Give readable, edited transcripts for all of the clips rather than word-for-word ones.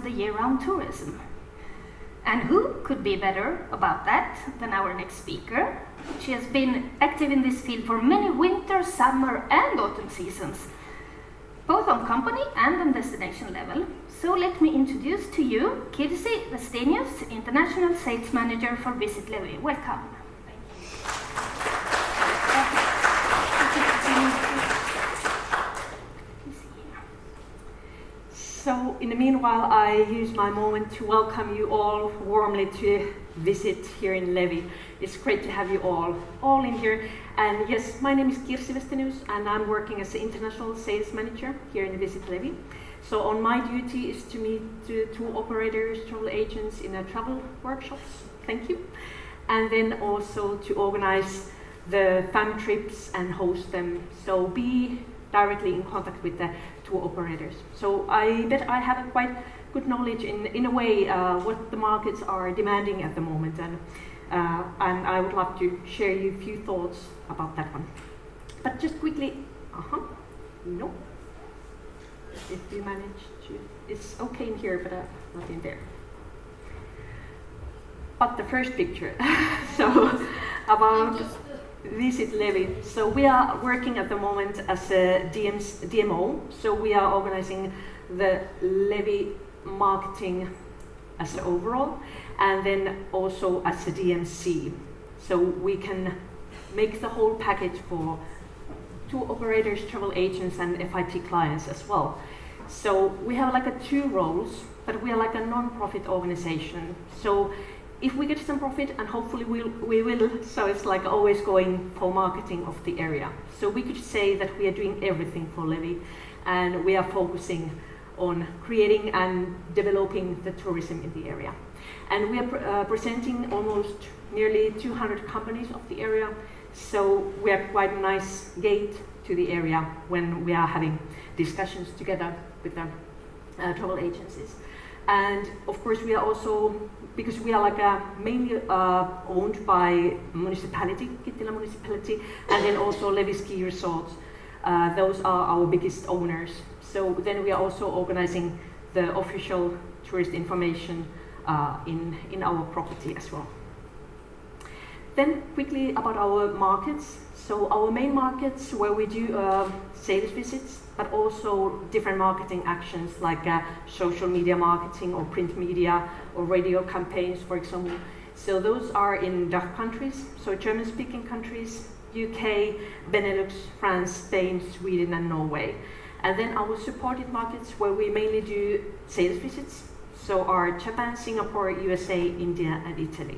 the year-round tourism. And who could be better about that than our next speaker? She has been active in this field for many winter, summer and autumn seasons, both on company and on destination level. So let me introduce to you Kirsi Vestenius, International Sales Manager for Visit Levi. Welcome. So in the meanwhile, I use my moment to welcome you all warmly to visit here in Levi. It's great to have you all in here. And yes, my name is Kirsi Vestenius, and I'm working as the International Sales Manager here in Visit Levi. So on my duty is to meet tour operators, travel agents in travel workshops. Thank you. And then also to organize the fam trips and host them. So be directly in contact with the tour operators. So I bet I have a quite good knowledge in a way what the markets are demanding at the moment, and I would love to share you a few thoughts about that one. But just quickly, no. If you manage to, it's okay in here, but not in there. But the first picture, so about Visit Levi. So we are working at the moment as a DMO. So we are organizing the Levi marketing as an overall, and then also as a DMC. So we can make the whole package for tour operators, travel agents, and FIT clients as well. So we have like two roles, but we are like a non-profit organization. So if we get some profit, and hopefully we will, so it's like always going for marketing of the area. So we could say that we are doing everything for Levi, and we are focusing on creating and developing the tourism in the area. And we are presenting almost nearly 200 companies of the area, so we are quite a nice gate to the area when we are having discussions together with the travel agencies. And of course we are also, because we are like mainly owned by municipality, Kittilä municipality, and then also Levi ski resorts. Those are our biggest owners. So then we are also organizing the official tourist information in our property as well. Then quickly about our markets. So our main markets where we do sales visits, but also different marketing actions like social media marketing or print media or radio campaigns, for example. So those are in DACH countries, so German-speaking countries, UK, Benelux, France, Spain, Sweden and Norway. And then our supported markets where we mainly do sales visits, so are Japan, Singapore, USA, India and Italy.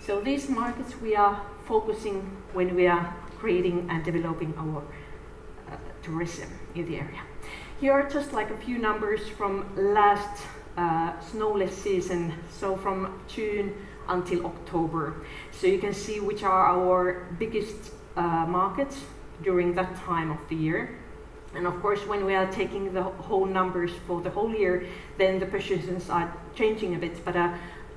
So these markets we are focusing when we are creating and developing our tourism in the area. Here are just like a few numbers from last snowless season, so from June until October. So you can see which are our biggest markets during that time of the year. And of course, when we are taking the whole numbers for the whole year, then the positions are changing a bit. But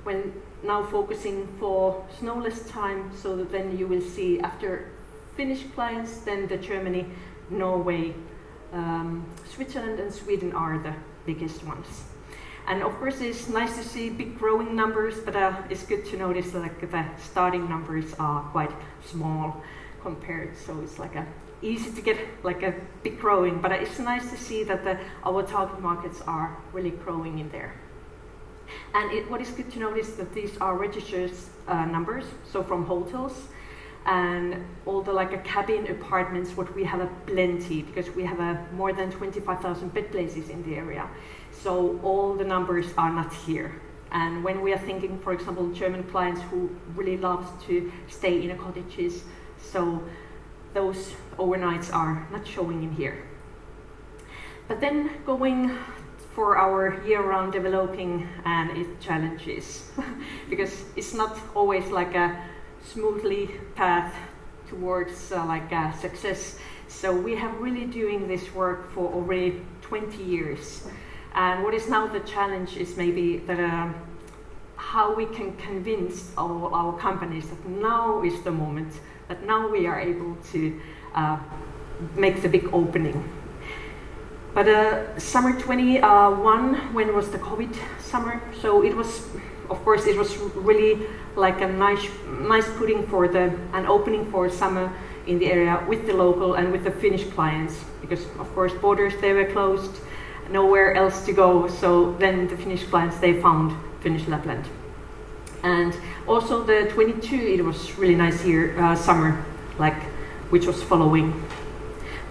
when now focusing for snowless time, so that then you will see after Finnish clients, then the Germany, Norway, Switzerland and Sweden are the biggest ones. And of course it's nice to see big growing numbers, but it's good to notice that like, the starting numbers are quite small compared, so it's like easy to get like a big growing, but it's nice to see that our target markets are really growing in there. And what is good to notice that these are registered numbers, so from hotels and all the like cabin apartments, what we have plenty, because we have more than 25,000 bed places in the area. So all the numbers are not here. And when we are thinking, for example, German clients who really love to stay in cottages, so those overnights are not showing in here. But then going for our year-round developing and its challenges, because it's not always like a smoothly path towards success. So we have really doing this work for already 20 years. And what is now the challenge is maybe that how we can convince our companies that now is the moment, that now we are able to make the big opening. But summer 21, when was the COVID summer? So it was, of course, it was really like a nice pudding for an opening for summer in the area with the local and with the Finnish clients, because of course borders, they were closed, nowhere else to go. So then the Finnish clients, they found Finnish Lapland. And also the 22, it was really nice here, summer, like which was following.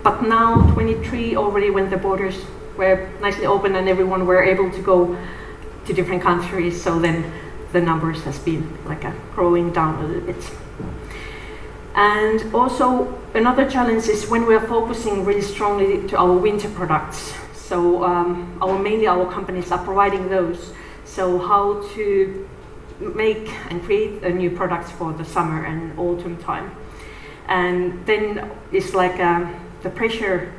But now 23 already, when the borders were nicely open and everyone were able to go to different countries, so then the numbers has been like growing down a little bit. And also another challenge is when we are focusing really strongly to our winter products. So mainly our companies are providing those. So how to make and create new products for the summer and autumn time. And then it's like the pressure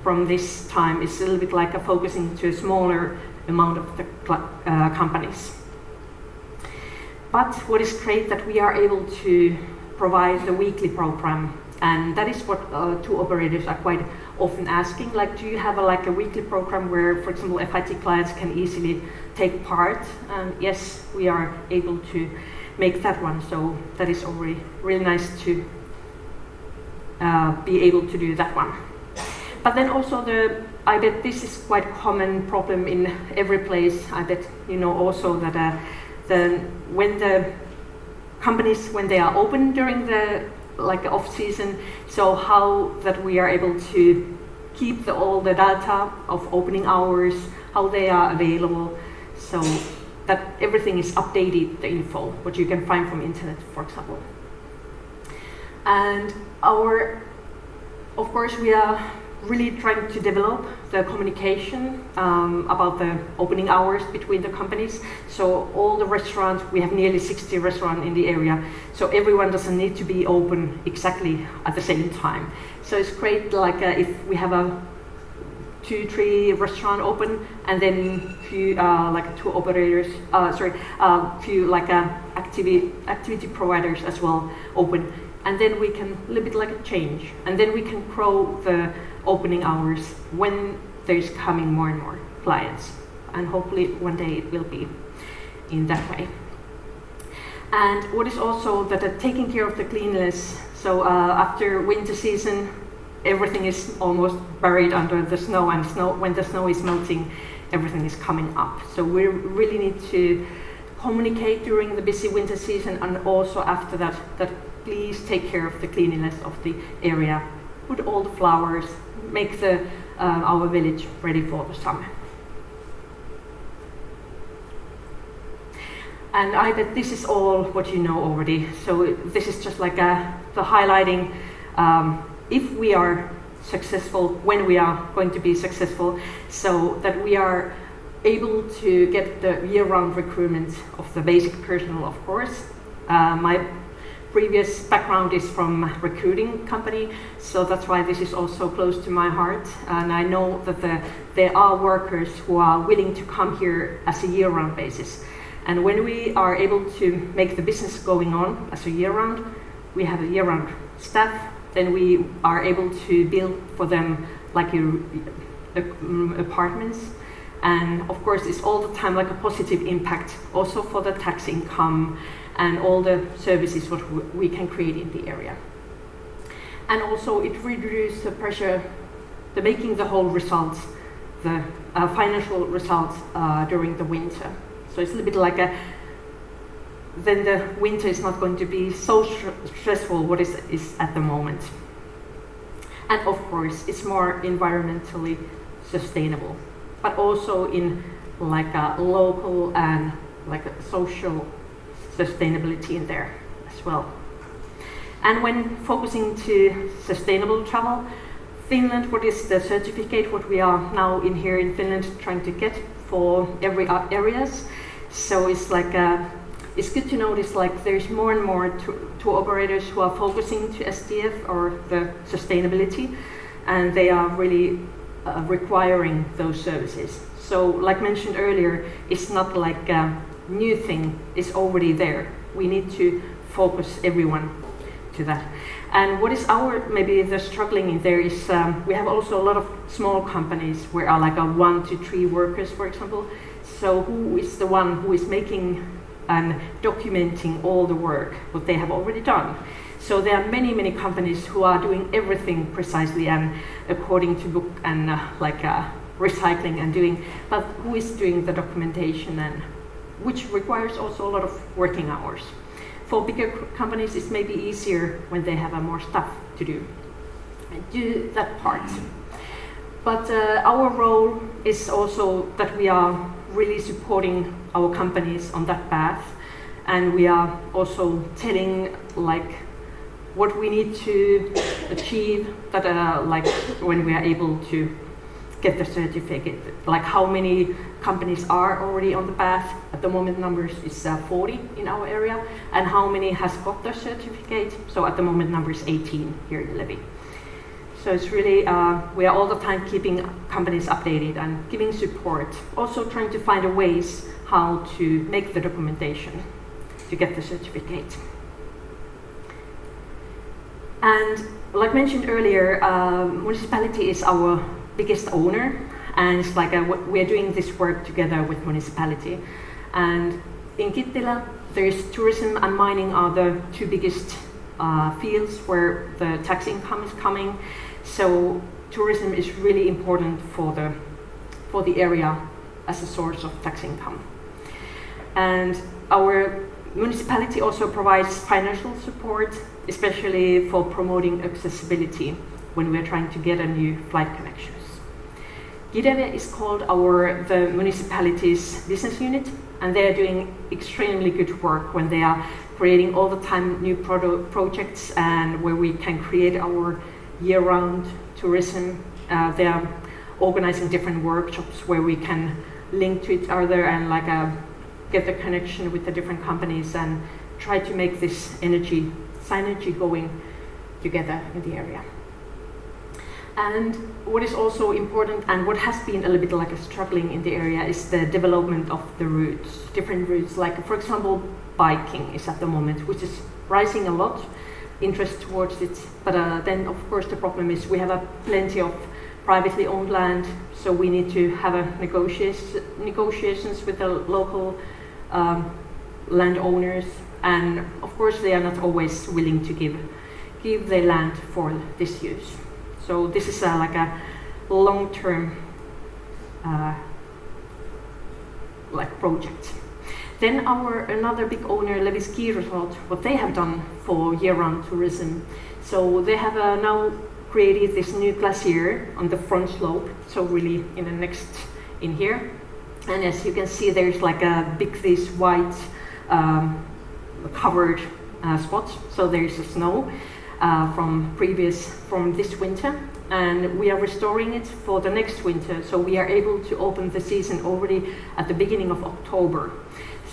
from this time is a little bit like focusing to a smaller amount of the companies. But what is great that we are able to provide the weekly program, and that is what tour operators are quite often asking. Like, do you have a weekly program where, for example, FIT clients can easily take part? Yes, we are able to make that one. So that is already really nice to be able to do that one. But then also I bet this is quite common problem in every place. I bet you know also that when the companies, when they are open during the off season, so how that we are able to keep all the data of opening hours, how they are available, so that everything is updated, the info, what you can find from internet, for example. And of course, we are really trying to develop the communication about the opening hours between the companies. So all the restaurants, we have nearly 60 restaurants in the area, so everyone doesn't need to be open exactly at the same time. So it's great, if we have a 2-3 restaurant open, and then few tour operators, few activity providers as well open. And then we can a little bit change, and then we can grow the opening hours when there's coming more and more clients, and hopefully one day it will be in that way. And what is also that taking care of the cleanliness. So after winter season, everything is almost buried under the snow, and when the snow is melting, everything is coming up. So we really need to communicate during the busy winter season, and also after that please take care of the cleanliness of the area, put all the flowers, make our village ready for the summer. And I bet this is all what you know already. So this is just the highlighting if we are successful, when we are going to be successful, so that we are able to get the year-round recruitment of the basic personnel, of course. My previous background is from recruiting company, so that's why this is also close to my heart. And I know that there are workers who are willing to come here as a year-round basis. And when we are able to make the business going on as a year-round, we have a year-round staff, then we are able to build for them apartments. And of course, it's all the time a positive impact also for the tax income and all the services what we can create in the area. And also it reduces the pressure, making the whole results, the financial results during the winter. So it's a little bit then the winter is not going to be so stressful what is at the moment. And of course, it's more environmentally sustainable, but also in a local and a social sustainability in there as well. And when focusing to sustainable travel, Finland, what is the certificate what we are now here in Finland trying to get for every areas? So it's it's good to notice there's more and more tour operators who are focusing to SDF or the sustainability, and they are really requiring those services. So like mentioned earlier, it's not a new thing, it's already there. We need to focus everyone to that. And what is maybe the struggling in there is we have also a lot of small companies where are like a 1 to 3 workers, for example. So who is the one who is making and documenting all the work, what they have already done? So there are many, many companies who are doing everything precisely and according to book and recycling and doing, but who is doing the documentation, and which requires also a lot of working hours. For bigger companies, it's maybe easier when they have more stuff to do that part. But our role is also that we are really supporting our companies on that path, and we are also telling like what we need to achieve that like when we are able to get the certificate, like how many companies are already on the path. At the moment numbers is 40 in our area, and how many has got the certificate. So at the moment number is 18 here in Levi. So it's really, we are all the time keeping companies updated and giving support, also trying to find ways how to make the documentation to get the certificate. And like mentioned earlier, municipality is our biggest owner, and it's like we're doing this work together with municipality. And in Kittilä, there's tourism and mining are the 2 biggest fields where the tax income is coming. So tourism is really important for the area as a source of tax income. And our municipality also provides financial support, especially for promoting accessibility when we're trying to get a new flight connections. Gideve is called the municipality's business unit, and they're doing extremely good work when they are creating all the time new projects and where we can create our year-round tourism. They are organizing different workshops where we can link to each other and like get the connection with the different companies and try to make this synergy going together in the area. And what is also important and what has been a little bit like a struggling in the area is the development of the routes, different routes. Like for example, biking is at the moment, which is rising a lot, interest towards it. But then of course the problem is we have plenty of privately owned land, so we need to have negotiations with the local landowners, and of course they are not always willing to give their land for this use. So this is like a long-term like project. Then another big owner, Levi Ski Resort, what they have done for year-round tourism. So they have now created this new glacier on the front slope. So really in here. And as you can see, there's like a big this white covered spot. So there's snow from this winter, and we are restoring it for the next winter. So we are able to open the season already at the beginning of October.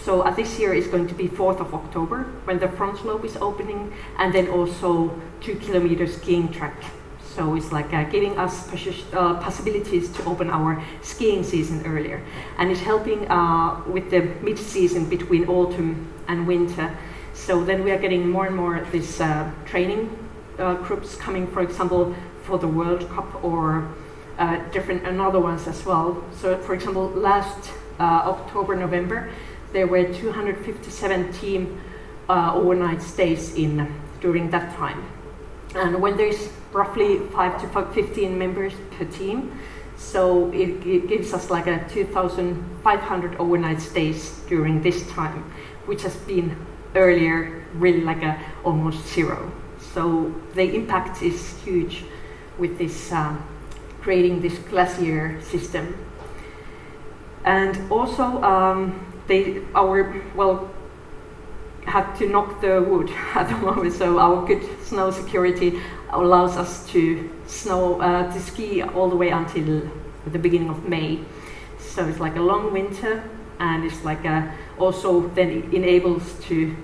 So this year is going to be 4th of October when the front slope is opening, and then also 2-kilometer skiing track. So it's like giving us possibilities to open our skiing season earlier, and it's helping with the mid-season between autumn and winter. So then we are getting more and more this training groups coming, for example, for the World Cup or another ones as well. So for example, last October, November, there were 257 team overnight stays during that time. And when there's roughly 5 to 15 members per team, so it gives us like a 2,500 overnight stays during this time, which has been earlier really like almost zero. So the impact is huge with this creating this glacier system. And also have to knock the wood at the moment, so our good snow security allows us to ski all the way until the beginning of May. So it's like a long winter, and it's like also then it enables to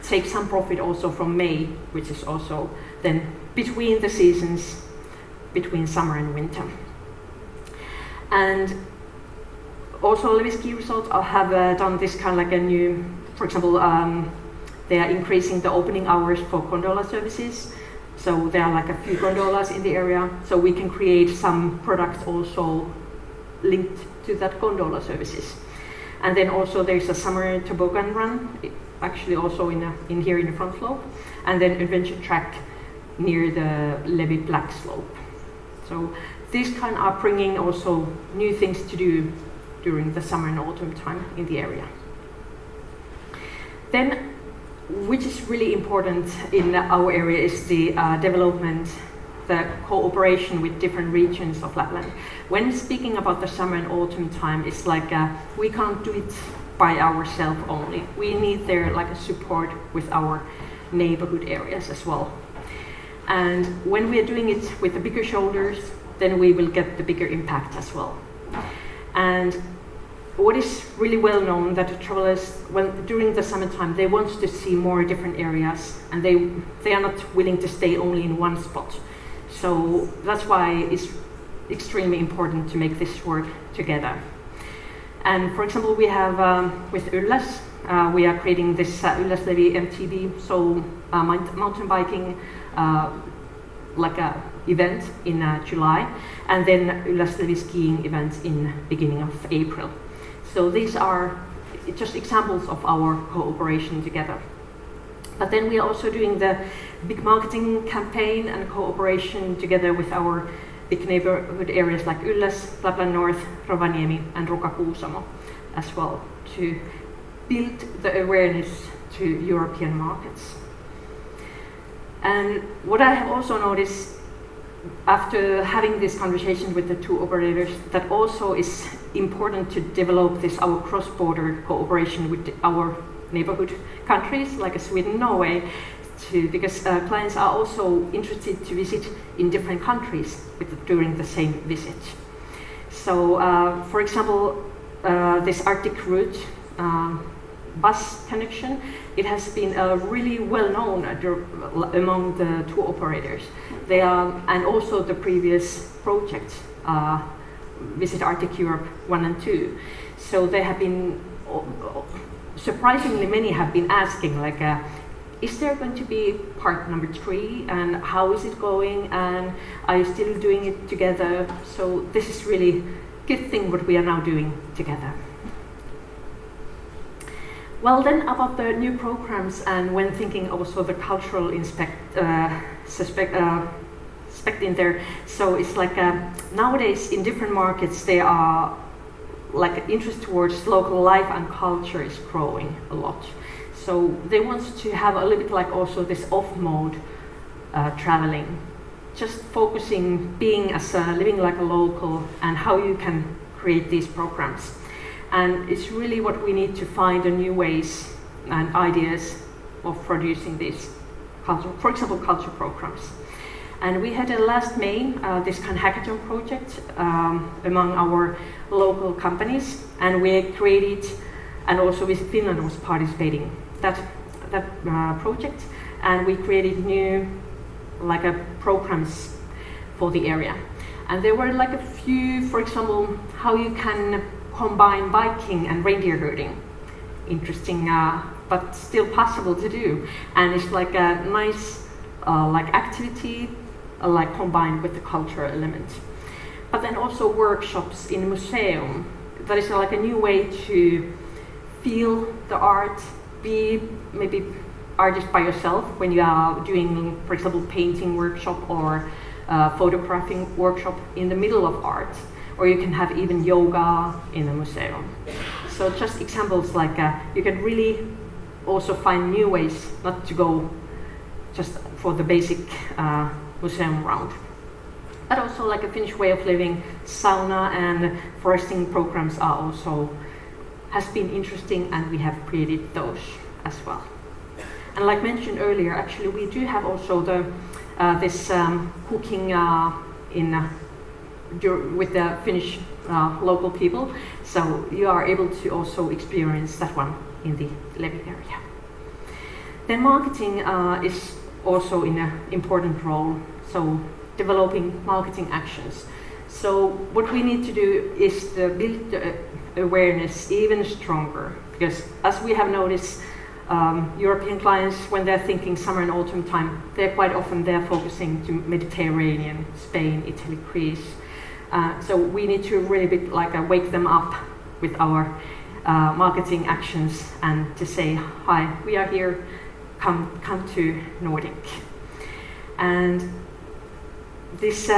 take some profit also from May, which is also then between the seasons, between summer and winter. And also Levi Ski Resorts have done this kind of like a new, for example, They are increasing the opening hours for gondola services. So there are like a few gondolas in the area. So we can create some products also linked to that gondola services. And then also there's a summer toboggan run, actually also in here in the front slope. And then adventure track near the Levi Black Slope. So these kind are bringing also new things to do during the summer and autumn time in the area. Then, which is really important in our area, is the development, the cooperation with different regions of Lapland. When speaking about the summer and autumn time, it's like we can't do it by ourselves only. We need there like a support with our neighborhood areas as well. And when we are doing it with the bigger shoulders, then we will get the bigger impact as well. And what is really well known that the travelers, during the summertime, they want to see more different areas, and they are not willing to stay only in one spot. So that's why it's extremely important to make this work together. And for example, we have with Ylläs, we are creating this Ylläs Levi MTB, so mountain biking like a event in July, and then Ylläs Levi skiing events in beginning of April. So these are just examples of our cooperation together. But then we are also doing the big marketing campaign and cooperation together with our big neighborhood areas like Ylläs, Lapin North, Rovaniemi and Ruka-Kuusamo as well, to build the awareness to European markets. And what I have also noticed after having this conversation with the two operators, that also is important to develop this our cross-border cooperation with our neighborhood countries like Sweden, Norway, because clients are also interested to visit in different countries during the same visit. So, for example, this Arctic route bus connection, it has been really well known among the tour operators. They are, and also the previous project, Visit Arctic Europe 1 and 2. So they have been, surprisingly many have been asking, like, is there going to be part number 3, and how is it going, and are you still doing it together? So this is really good thing what we are now doing together. Well, then about the new programs, and when thinking also the cultural aspect in there, so it's like nowadays in different markets they are like interest towards local life and culture is growing a lot. So they want to have a little bit like also this off-mode traveling, just focusing, being as living like a local, and how you can create these programs. And it's really what we need to find new ways and ideas of producing these culture, for example, culture programs. And we had last May this kind of hackathon project among our local companies, and we created, and also Visit Finland was participating that project, and we created new like programs for the area. And there were like a few, for example, how you can combine biking and reindeer herding. Interesting, but still possible to do. And it's like a nice like activity, like combined with the cultural element. But then also workshops in museum. That is like a new way to feel the art, be maybe artist by yourself when you are doing, for example, painting workshop or photographing workshop in the middle of art. Or you can have even yoga in a museum. So just examples like you can really also find new ways not to go just for the basic museum round. But also like a Finnish way of living, sauna and foresting programs are also has been interesting, and we have created those as well. And like mentioned earlier, actually we do have also the this cooking with the Finnish local people, so you are able to also experience that one in the Levi area. Then marketing is also in an important role, so developing marketing actions. So what we need to do is to build the awareness even stronger, because as we have noticed, European clients, when they're thinking summer and autumn time, they're quite often focusing to Mediterranean, Spain, Italy, Greece. So we need to really wake them up with our marketing actions and to say, hi, we are here, come to Nordic. And this,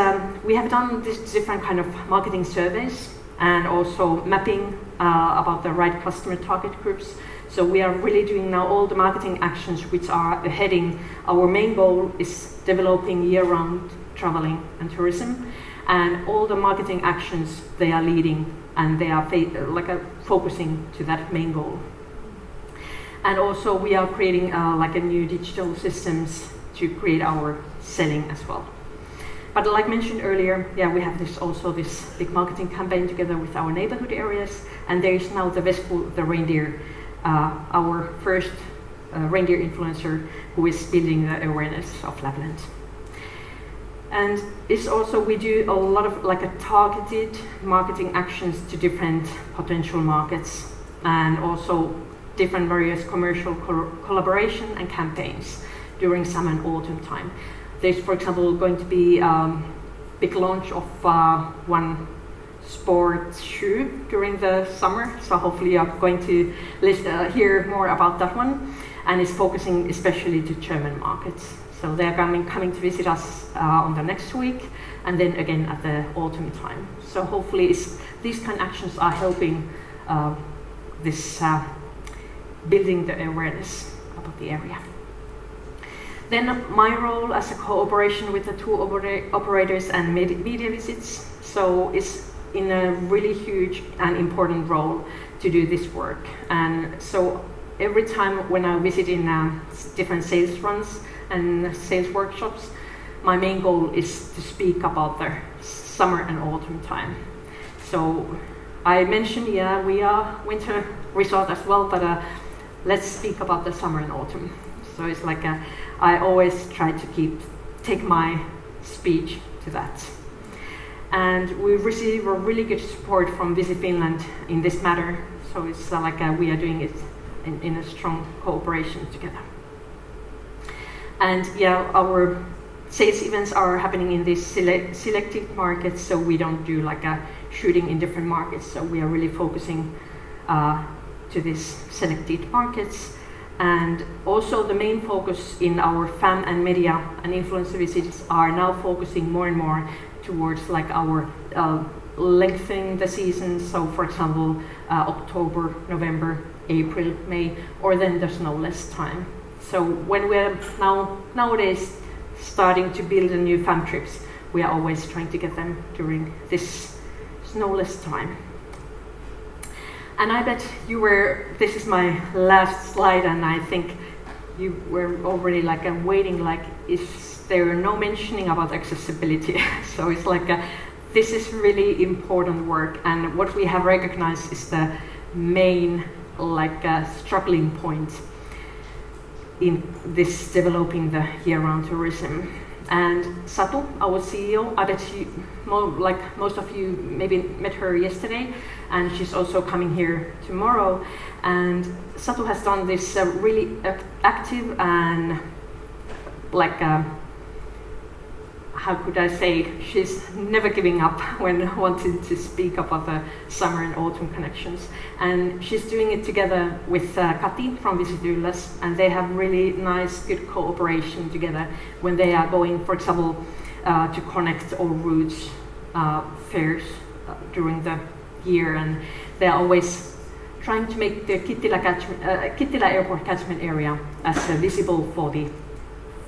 we have done this different kind of marketing surveys and also mapping about the right customer target groups. So we are really doing now all the marketing actions which are heading. Our main goal is developing year-round traveling and tourism, and all the marketing actions they are leading and they are focusing to that main goal. And also we are creating a new digital systems to create our selling as well. But like mentioned earlier, we have this big marketing campaign together with our neighborhood areas, and there is now the Vespu, the reindeer, our first reindeer influencer who is building the awareness of Lapland. And it's also, we do a lot of targeted marketing actions to different potential markets, and also different various commercial collaboration and campaigns during summer and autumn time. There's, for example, going to be big launch of one sports shoe during the summer, so hopefully you're going to hear more about that one, and it's focusing especially to German markets. So they're coming to visit us on the next week, and then again at the autumn time. So hopefully these kind of actions are helping this building the awareness about the area. Then my role as a cooperation with the tour operators and media visits, so is in a really huge and important role to do this work. And so every time when I visit in different sales runs and sales workshops, my main goal is to speak about the summer and autumn time. So I mentioned, we are winter resort as well, but let's speak about the summer and autumn. So it's I always try to take my speech to that. And we receive a really good support from Visit Finland in this matter. So it's we are doing it in a strong cooperation together. And our sales events are happening in these selected markets, so we don't do shooting in different markets. So we are really focusing to these selected markets. And also the main focus in our fan and media and influencer visits are now focusing more and more towards our lengthening the season. So for example, October, November, April, May, or then the snowless time. So when we're nowadays starting to build a new fan trips, we are always trying to get them during this snowless time. And I bet this is my last slide, and I think you were already waiting, is there no mentioning about accessibility? So it's this is really important work, and what we have recognized is the main struggling point in this developing the year-round tourism. And Satu, our CEO, I bet most of you maybe met her yesterday, and she's also coming here tomorrow. And Satu has done this really active and how could I say, she's never giving up when wanting to speak about the summer and autumn connections. And she's doing it together with Kati from Visit Ylläs, and they have really nice, good cooperation together when they are going, for example, to connect all routes, fairs during the year, and they're always trying to make the Kittilä Airport catchment area as visible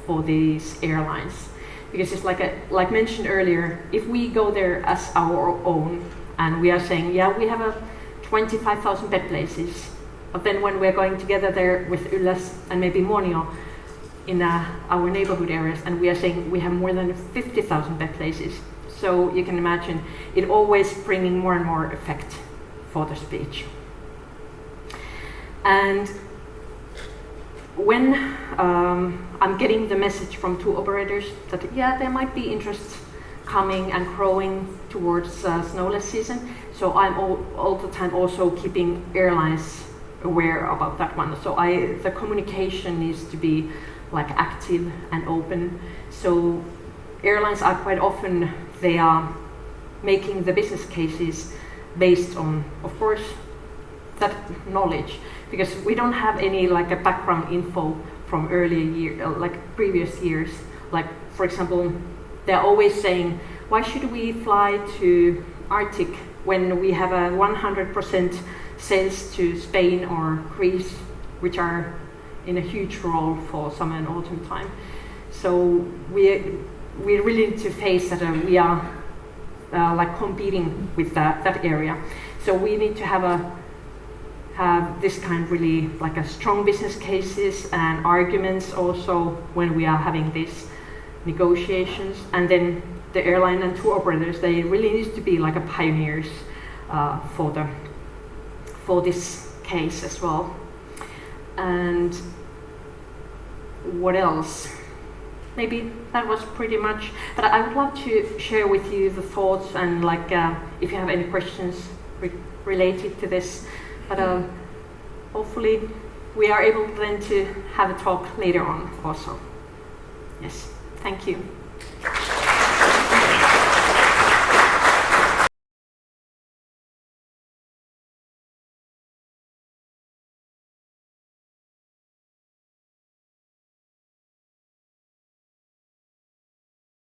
for these airlines. Because it's like mentioned earlier, if we go there as our own and we are saying, we have 25,000 bed places, but then when we're going together there with Ylläs and maybe Muonio in our neighborhood areas, and we are saying we have more than 50,000 bed places, so you can imagine it always bringing more and more effect for the speech. And when I'm getting the message from tour operators that there might be interest coming and growing towards snowless season, so I'm all the time also keeping airlines aware about that one. So the communication needs to be like active and open. So airlines are quite often, they are making the business cases based on, of course, that knowledge, because we don't have any like a background info from previous years. Like, for example, they're always saying, why should we fly to Arctic when we have a 100% sales to Spain or Greece, which are in a huge role for summer and autumn time. So we really need to face that we are like competing with that area. So we need to have this kind really like a strong business cases and arguments also when we are having these negotiations. And then the airline and tour operators, they really need to be like a pioneers for this case as well. And what else? Maybe that was pretty much, but I would love to share with you the thoughts and like if you have any questions related to this. But hopefully we are able then to have a talk later on also. Yes, thank you.